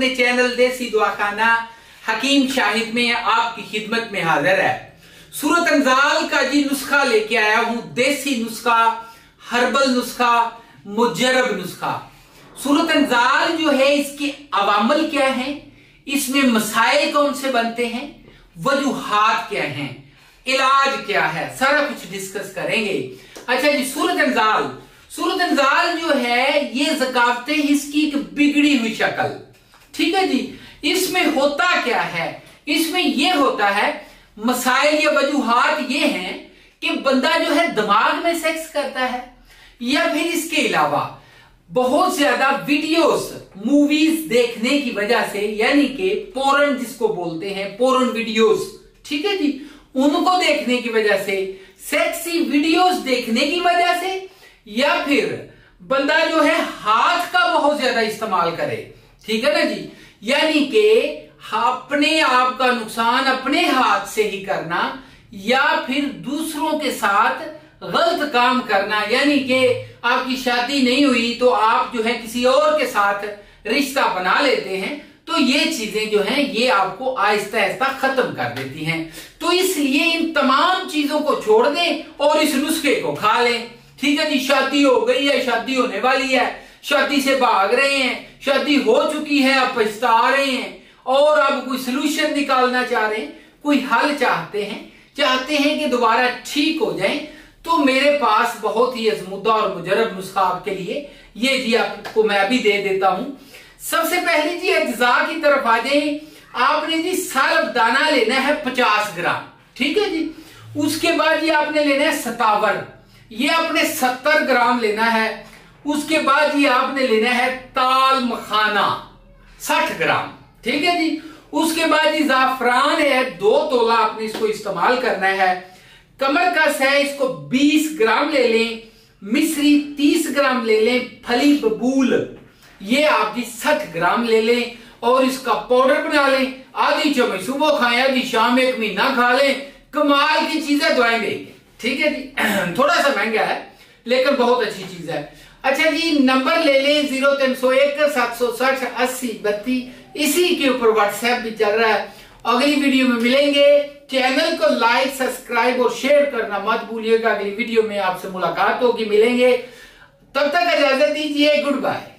अपने चैनल देसी दवाखाना हकीम शाहिद में आपकी खिदमत में हाजिर है। सूरत अंजाल का जी नुस्खा लेके आया हूं, देसी नुस्खा, हर्बल नुस्खा, मुजर्रब नुस्खा। सूरत अंजाल जो है इसके अवामल क्या है, इसमें मसाइल कौन से बनते हैं, वजूहात क्या हैं, इलाज क्या है, सारा कुछ डिस्कस करेंगे। अच्छा जी, सूरत अंजाल जो है ये ज़कावतें इसकी एक बिगड़ी हुई शक्ल, ठीक है जी। इसमें होता क्या है, इसमें ये होता है मसाइल या वजूहात ये हैं कि बंदा जो है दिमाग में सेक्स करता है, या फिर इसके अलावा बहुत ज्यादा वीडियोस मूवीज देखने की वजह से, यानी कि पोर्न जिसको बोलते हैं, पोर्न वीडियोस, ठीक है जी, उनको देखने की वजह से, सेक्सी वीडियोस देखने की वजह से, या फिर बंदा जो है हाथ का बहुत ज्यादा इस्तेमाल करे, ठीक है ना जी, यानी कि अपने आप का नुकसान अपने हाथ से ही करना, या फिर दूसरों के साथ गलत काम करना, यानी कि आपकी शादी नहीं हुई तो आप जो है किसी और के साथ रिश्ता बना लेते हैं, तो ये चीजें जो हैं ये आपको आहिस्ता आहिस्ता खत्म कर देती हैं। तो इसलिए इन तमाम चीजों को छोड़ दें और इस नुस्खे को खा लें, ठीक है जी। शादी हो गई है, शादी होने वाली है, शादी से भाग रहे हैं, शादी हो चुकी है, आप पछता रहे हैं और अब कोई सोल्यूशन निकालना चाह रहे हैं, कोई हल चाहते हैं कि दोबारा ठीक हो जाएं, तो मेरे पास बहुत ही अज़मुद्दा और मुजर्रब नुस्खा आपके लिए ये जी आपको मैं अभी दे देता हूं। सबसे पहले जी अज्जा की तरफ आ जाए। आपने जी सालब दाना लेना है 50 ग्राम, ठीक है जी। उसके बाद ये आपने लेना है सतावर, ये आपने 70 ग्राम लेना है। उसके बाद ये आपने लेना है ताल मखाना 60 ग्राम, ठीक है जी। उसके बाद ये जाफरान है 2 तोला, आपने इसको इस्तेमाल करना है। कमरकस है, इसको 20 ग्राम ले लें। मिश्री 30 ग्राम ले लें। फली बबूल ये आप जी 60 ग्राम ले लें और इसका पाउडर बना लें। आधी चम्मच सुबह खाएं, आधी शाम, 1 महीना खा लें। कमाल की चीजें दवाएं देंगे, ठीक है जी। थोड़ा सा महंगा है लेकिन बहुत अच्छी चीज है। अच्छा जी, नंबर ले लें 0301 760 80 32, इसी के ऊपर व्हाट्सएप भी चल रहा है। अगली वीडियो में मिलेंगे। चैनल को लाइक, सब्सक्राइब और शेयर करना मत भूलिएगा। अगली वीडियो में आपसे मुलाकात होगी, मिलेंगे। तब तक इजाजत दीजिए, गुड बाय।